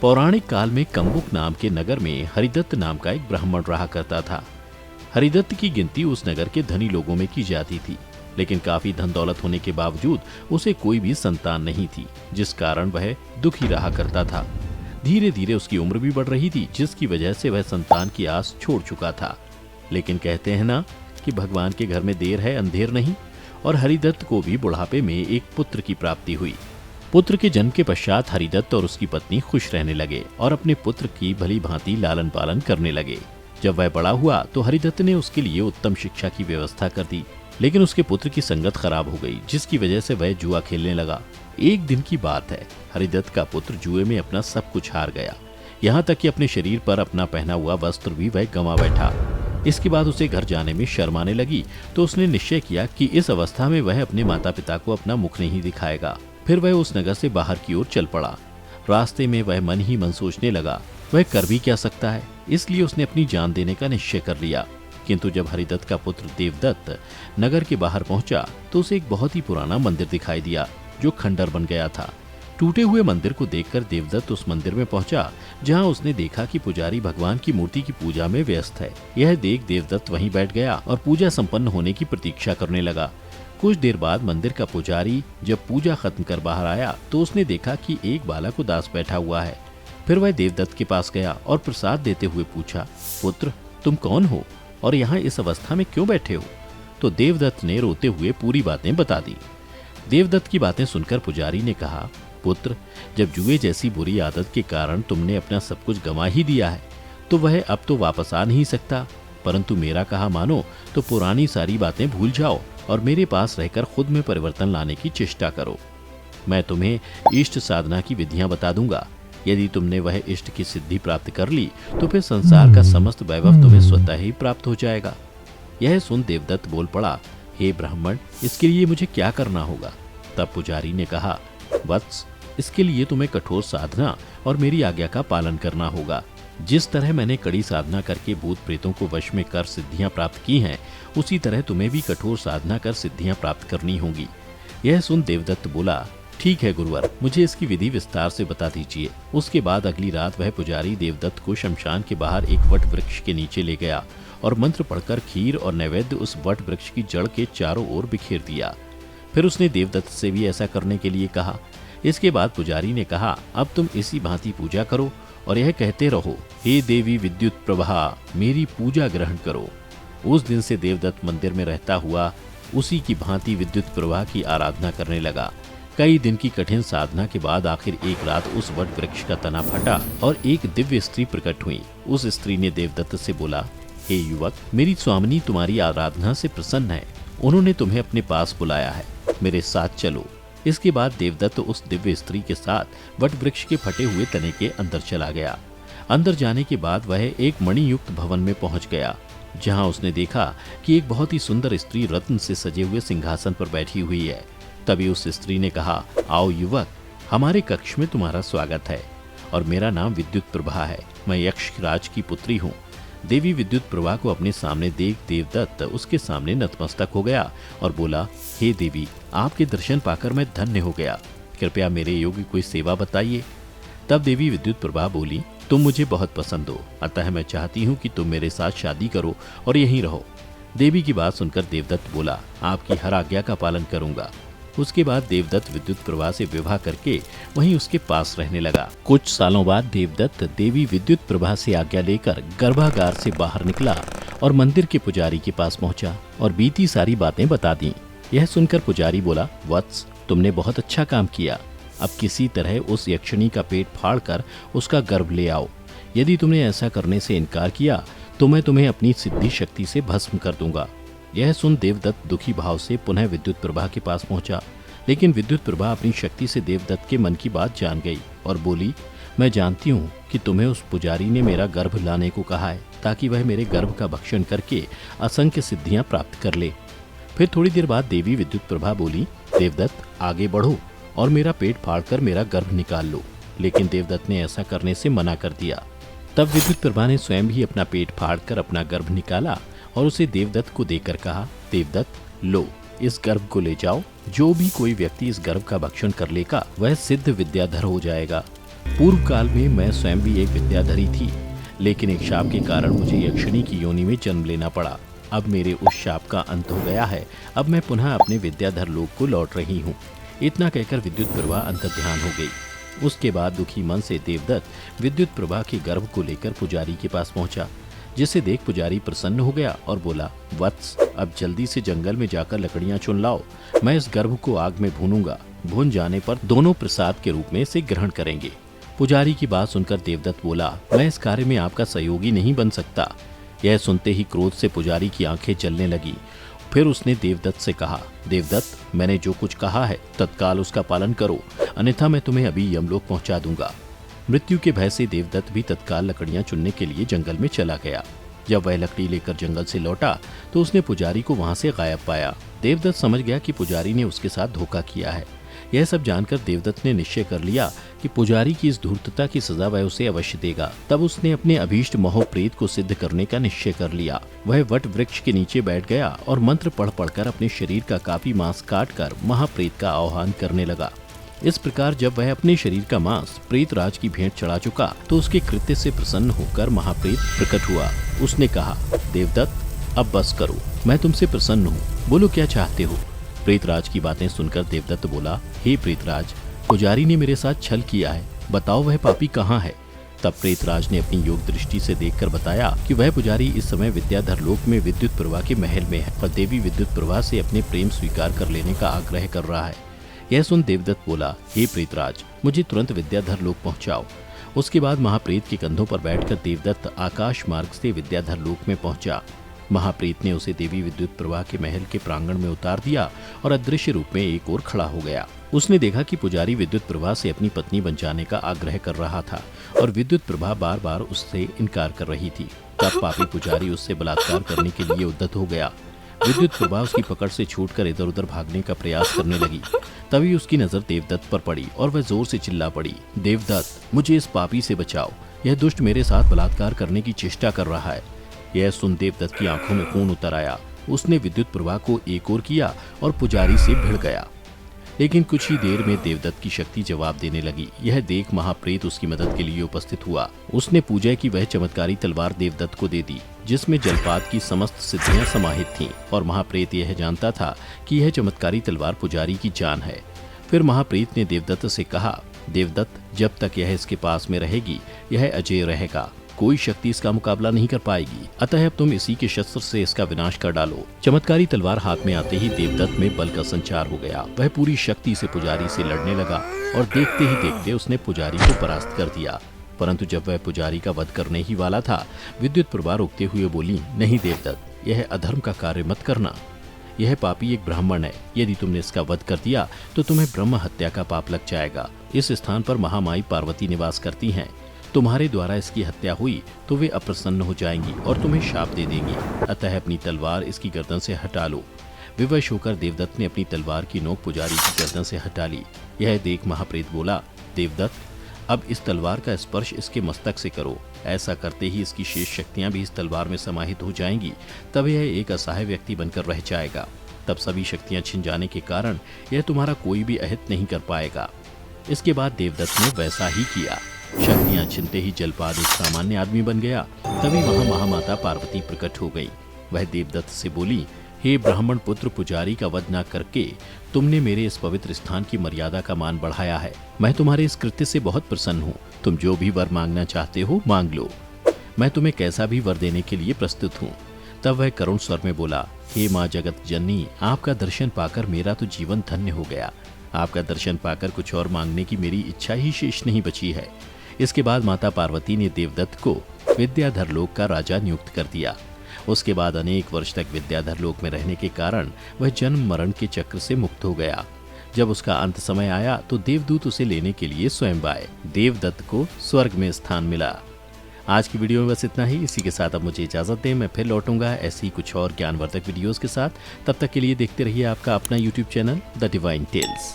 पौराणिक काल में कम्बुक नाम के नगर में हरिदत्त नाम का एक ब्राह्मण रहा करता था। हरिदत्त की गिनती उस नगर के धनी लोगों में की जाती थी, लेकिन काफी धन दौलत होने के बावजूद उसे कोई भी संतान नहीं थी, जिस कारण वह दुखी रहा करता था। धीरे धीरे उसकी उम्र भी बढ़ रही थी, जिसकी वजह से वह संतान की आस छोड़ चुका था। लेकिन कहते हैं ना कि भगवान के घर में देर है अंधेर नहीं, और हरिदत्त को भी बुढ़ापे में एक पुत्र की प्राप्ति हुई। पुत्र के जन्म के पश्चात हरिदत्त और उसकी पत्नी खुश रहने लगे और अपने पुत्र की भली भांति लालन पालन करने लगे। जब वह बड़ा हुआ तो हरिदत्त ने उसके लिए उत्तम शिक्षा की व्यवस्था कर दी, लेकिन उसके पुत्र की संगत खराब हो गई, जिसकी वजह से वह जुआ खेलने लगा। एक दिन की बात है, हरिदत्त का पुत्र जुए में अपना सब कुछ हार गया, यहाँ तक कि अपने शरीर पर अपना पहना हुआ वस्त्र भी वह गंवा बैठा। इसके बाद उसे घर जाने में शर्म आने लगी, तो उसने निश्चय किया कि इस अवस्था में वह अपने माता पिता को अपना मुख नहीं दिखाएगा। फिर वह उस नगर से बाहर की ओर चल पड़ा। रास्ते में वह मन ही मन सोचने लगा, वह कर भी क्या सकता है, इसलिए उसने अपनी जान देने का निश्चय कर लिया। किंतु जब हरिदत्त का पुत्र देवदत्त नगर के बाहर पहुंचा तो उसे एक बहुत ही पुराना मंदिर दिखाई दिया, जो खंडर बन गया था। टूटे हुए मंदिर को देखकर देवदत्त उस मंदिर में पहुंचा, जहां उसने देखा कि पुजारी भगवान की मूर्ति की पूजा में व्यस्त है। यह देख देवदत्त वहीं बैठ गया और पूजा संपन्न होने की प्रतीक्षा करने लगा। कुछ देर बाद मंदिर का पुजारी जब पूजा खत्म कर बाहर आया तो उसने देखा कि एक बालक उदास बैठा हुआ है। फिर वह देवदत्त के पास गया और प्रसाद देते हुए पूछा, पुत्र तुम कौन हो और यहाँ इस अवस्था में क्यों बैठे हो? तो देवदत्त ने रोते हुए पूरी बातें बता दी। देवदत्त की बातें सुनकर पुजारी ने कहा, पुत्र जब जुए जैसी बुरी आदत के कारण तुमने अपना सब कुछ गंवा ही दिया है तो वह अब तो वापस आ नहीं सकता, परंतु मेरा कहा मानो तो पुरानी सारी बातें भूल जाओ और मेरे पास रहकर खुद में परिवर्तन लाने की चेष्टा करो। मैं तुम्हें इष्ट साधना की विधियां बता दूंगा। यदि तुमने वह इष्ट की सिद्धि प्राप्त कर ली तो फिर संसार का समस्त वैभव तुम्हें स्वतः ही प्राप्त हो जाएगा। यह सुन देवदत्त बोल पड़ा, हे ब्राह्मण, इसके लिए मुझे क्या करना होगा? तब पुजारी ने कहा, वत्स, इसके लिए तुम्हें कठोर साधना और मेरी आज्ञा का पालन करना होगा। जिस तरह मैंने कड़ी साधना करके भूत प्रेतों को वश में कर सिद्धियां प्राप्त की हैं, उसी तरह तुम्हें भी कठोर साधना कर सिद्धियां प्राप्त करनी होंगी। यह सुन देवदत्त बोला, ठीक है गुरुवर, मुझे इसकी विधि विस्तार से बता दीजिए। उसके बाद अगली रात वह पुजारी देवदत्त को शमशान के बाहर एक वट वृक्ष के नीचे ले गया और मंत्र पढ़कर खीर और नैवेद्य उस वट वृक्ष की जड़ के चारों ओर बिखेर दिया। फिर उसने देवदत्त से भी ऐसा करने के लिए कहा। इसके बाद पुजारी ने कहा, अब तुम इसी भांति पूजा करो और यह कहते रहो, हे देवी विद्युत प्रभा, मेरी पूजा ग्रहण करो। उस दिन से देवदत्त मंदिर में रहता हुआ उसी की भांति विद्युत प्रवाह की आराधना करने लगा। कई दिन की कठिन साधना के बाद आखिर एक रात उस वट वृक्ष का तना फटा और एक दिव्य स्त्री प्रकट हुई। उस स्त्री ने देवदत्त से बोला, हे युवक, मेरी स्वामिनी तुम्हारी आराधना से प्रसन्न है, उन्होंने तुम्हें अपने पास बुलाया है, मेरे साथ चलो। इसके बाद देवदत्त उस दिव्य स्त्री के साथ वट वृक्ष के फटे हुए तने के अंदर चला गया। अंदर जाने के बाद वह एक मणियुक्त भवन में पहुंच गया, जहां उसने देखा कि एक बहुत ही सुंदर स्त्री रत्न से सजे हुए सिंहासन पर बैठी हुई है। तभी उस स्त्री ने कहा, आओ युवक, हमारे कक्ष में तुम्हारा स्वागत है और मेरा नाम विद्युत प्रभा है, मैं यक्षराज की पुत्री हूँ। देवी विद्युत प्रभा को अपने सामने देख देवदत्त उसके सामने नतमस्तक हो गया और बोला, हे देवी, आपके दर्शन पाकर मैं धन्य हो गया, कृपया मेरे योग्य कोई सेवा बताइए। तब देवी विद्युत प्रभा बोली, तुम मुझे बहुत पसंद हो, अतः मैं चाहती हूँ कि तुम मेरे साथ शादी करो और यहीं रहो। देवी की बात सुनकर देवदत्त बोला, आपकी हर आज्ञा का पालन करूंगा। उसके बाद देवदत्त विद्युत प्रभा से विवाह करके वहीं उसके पास रहने लगा। कुछ सालों बाद देवदत्त देवी विद्युत प्रभा से आज्ञा लेकर गर्भागार से बाहर निकला और मंदिर के पुजारी के पास पहुंचा और बीती सारी बातें बता दी। यह सुनकर पुजारी बोला, वत्स, तुमने बहुत अच्छा काम किया। अब किसी तरह उस यक्षिणी का पेट फाड़कर उसका गर्भ ले आओ। यदि तुमने ऐसा करने से इनकार किया तो मैं तुम्हें अपनी सिद्धि शक्ति से भस्म कर दूंगा। यह सुन देवदत्त दुखी भाव से पुनः विद्युत प्रभा के पास पहुंचा, लेकिन विद्युत प्रभा अपनी शक्ति से देवदत्त के मन की बात जान गई और बोली, मैं जानती हूँ कि तुम्हें उस पुजारी ने मेरा गर्भ लाने को कहा है, ताकि वह मेरे गर्भ का भक्षण करके असंख्य सिद्धियां प्राप्त कर ले। फिर थोड़ी देर बाद देवी विद्युत प्रभा बोली, देवदत्त, आगे बढ़ो और मेरा पेट फाड़कर मेरा गर्भ निकाल लो। लेकिन देवदत्त ने ऐसा करने से मना कर दिया। तब विद्युत प्रभा ने स्वयं ही अपना पेट फाड़कर अपना गर्भ निकाला और उसे देवदत्त को देकर कहा, देवदत्त, लो, इस गर्भ को ले जाओ। जो भी कोई व्यक्ति इस गर्भ का भक्षण कर लेगा वह सिद्ध विद्याधर हो जाएगा। पूर्व काल में मैं स्वयं भी एक विद्याधरी थी, लेकिन एक शाप के कारण मुझे यक्षिणी की योनि में जन्म लेना पड़ा। अब मेरे उस शाप का अंत हो गया है। अब मैं पुनः अपने विद्याधर लोक को लौट रही हूँ। इतना कहकर विद्युत प्रभा अंतर्ध्यान हो गई। उसके बाद दुखी मन से देवदत्त विद्युत प्रभा के गर्भ को लेकर पुजारी के पास पहुंचा, जिसे देख पुजारी प्रसन्न हो गया और बोला, वत्स, अब जल्दी से जंगल में जाकर लकड़ियां चुन लाओ। मैं इस गर्भ को आग में भूनूंगा। भून जाने पर दोनों प्रसाद के रूप में इसे ग्रहण करेंगे। पुजारी की बात सुनकर देवदत्त बोला, मैं इस कार्य में आपका सहयोगी नहीं बन सकता। यह सुनते ही क्रोध से पुजारी की आंखें जलने लगी। फिर उसने देवदत्त से कहा, देवदत्त, मैंने जो कुछ कहा है तत्काल उसका पालन करो, अन्यथा मैं तुम्हें अभी यमलोक पहुंचा दूंगा। मृत्यु के भय से देवदत्त भी तत्काल लकड़ियां चुनने के लिए जंगल में चला गया। जब वह लकड़ी लेकर जंगल से लौटा तो उसने पुजारी को वहां से गायब पाया। देवदत्त समझ गया कि पुजारी ने उसके साथ धोखा किया है। यह सब जानकर देवदत्त ने निश्चय कर लिया कि पुजारी की इस धूर्तता की सजा वह उसे अवश्य देगा। तब उसने अपने अभीष्ट मोहप्रेत को सिद्ध करने का निश्चय कर लिया। वह वट वृक्ष के नीचे बैठ गया और मंत्र पढ़ पढ़कर अपने शरीर का काफी मांस काटकर महाप्रेत का आह्वान करने लगा। इस प्रकार जब वह अपने शरीर का मांस प्रेतराज की भेंट चढ़ा चुका तो उसके कृत्य से प्रसन्न होकर महाप्रेत प्रकट हुआ। उसने कहा, देवदत्त, अब बस करो, मैं तुमसे प्रसन्न हूँ, बोलो क्या चाहते हो। प्रेतराज की बातें सुनकर देवदत्त बोला, हे प्रेतराज, पुजारी ने मेरे साथ छल किया है, बताओ वह पापी कहाँ है। तब प्रेतराज ने अपनी योग दृष्टि से देखकर बताया कि वह पुजारी इस समय विद्याधर लोक में विद्युत प्रभा के महल में है और देवी विद्युत प्रभा से अपने प्रेम स्वीकार कर लेने का आग्रह कर रहा है। यह सुन देवदत्त बोला, हे प्रेतराज, मुझे तुरंत विद्याधर लोक पहुंचाओ। उसके बाद महाप्रेत के कंधों पर बैठकर देवदत्त आकाश मार्ग से विद्याधर लोक में पहुंचा। महाप्रेत ने उसे देवी विद्युत प्रभा के महल के प्रांगण में उतार दिया और अदृश्य रूप में एक ओर खड़ा हो गया। उसने देखा कि पुजारी विद्युत प्रभा से अपनी पत्नी बन जाने का आग्रह कर रहा था और विद्युत प्रभा बार बार उससे इनकार कर रही थी। तब पापी पुजारी उससे बलात्कार करने के लिए उद्यत हो गया। विद्युत प्रभा उसकी पकड़ से छूटकर इधर उधर भागने का प्रयास करने लगी। तभी उसकी नजर देवदत्त पर पड़ी और वह जोर से चिल्ला पड़ी, देवदत्त, मुझे इस पापी से बचाओ, यह दुष्ट मेरे साथ बलात्कार करने की चेष्टा कर रहा है। यह सुन देवदत्त की आंखों में खून उतर आया। उसने विद्युत प्रभा को एक ओर किया और पुजारी से भिड़ गया। लेकिन कुछ ही देर में देवदत्त की शक्ति जवाब देने लगी। यह देख महाप्रेत उसकी मदद के लिए उपस्थित हुआ। उसने पूजा की वह चमत्कारी तलवार देवदत्त को दे दी, जिसमें जलपात की समस्त सिद्धियां समाहित थीं, और महाप्रेत यह जानता था कि यह चमत्कारी तलवार पुजारी की जान है। फिर महाप्रेत ने देवदत्त से कहा, देवदत्त, जब तक यह इसके पास में रहेगी यह अजेय रहेगा, कोई शक्ति इसका मुकाबला नहीं कर पाएगी। अतः अब तुम इसी के शस्त्र से इसका विनाश कर डालो। चमत्कारी तलवार हाथ में आते ही देवदत्त में बल का संचार हो गया। वह पूरी शक्ति से पुजारी से लड़ने लगा और देखते ही देखते उसने पुजारी को परास्त कर दिया। परंतु जब वह पुजारी का वध करने ही वाला था, विद्युत प्रभा रोकते हुए बोली, नहीं देवदत्त, यह अधर्म का कार्य मत करना। यह पापी एक ब्राह्मण है। यदि तुमने इसका वध कर दिया तो तुम्हें ब्रह्म हत्या का पाप लग जाएगा। इस स्थान पर महामाई पार्वती निवास करती हैं। तुम्हारे द्वारा इसकी हत्या हुई तो वे अप्रसन्न हो जाएंगी और तुम्हें शाप दे देंगी। अतः अपनी तलवार इसकी गर्दन से हटा लो। विवश होकर देवदत्त ने अपनी तलवार की नोक पुजारी की गर्दन से हटा ली। यह देख महाप्रेत बोला, देवदत्त, अब इस तलवार का स्पर्श इसके मस्तक से करो। ऐसा करते ही इसकी शेष शक्तियां भी इस तलवार में समाहित हो जाएंगी। तब यह एक असहाय व्यक्ति बनकर रह जाएगा। तब सभी शक्तियां छिन जाने के कारण यह तुम्हारा कोई भी अहित नहीं कर पाएगा। इसके बाद देवदत्त ने वैसा ही किया। शक्तियां छिनते ही जलपाद एक सामान्य आदमी बन गया। तभी वहां महामाता पार्वती प्रकट हो गई। वह देवदत्त से बोली, हे ब्राह्मण पुत्र, पुजारी का वध न करके तुमने मेरे इस पवित्र स्थान की मर्यादा का मान बढ़ाया है। मैं तुम्हारे इस कृत्य से बहुत प्रसन्न हूँ। तुम जो भी वर मांगना चाहते हो मांग लो। मैं तुम्हें कैसा भी वर देने के लिए प्रस्तुत हूँ। तब वह करुण स्वर में बोला, हे माँ जगत जननी, आपका दर्शन पाकर मेरा तो जीवन धन्य हो गया। आपका दर्शन पाकर कुछ और मांगने की मेरी इच्छा ही शेष नहीं बची है। इसके बाद माता पार्वती ने देवदत्त को विद्याधर लोक का राजा नियुक्त कर दिया। उसके बाद अनेक वर्ष तक विद्याधर लोक में रहने के कारण वह जन्म मरण के चक्र से मुक्त हो गया। जब उसका अंत समय आया तो देवदूत उसे लेने के लिए स्वयं आए। देवदत्त को स्वर्ग में स्थान मिला। आज की वीडियो में बस इतना ही। इसी के साथ अब मुझे इजाजत दें। मैं फिर लौटूंगा ऐसी कुछ और ज्ञानवर्धक वीडियोस के साथ। तब तक के लिए देखते रहिए आपका अपना YouTube channel the divine tales.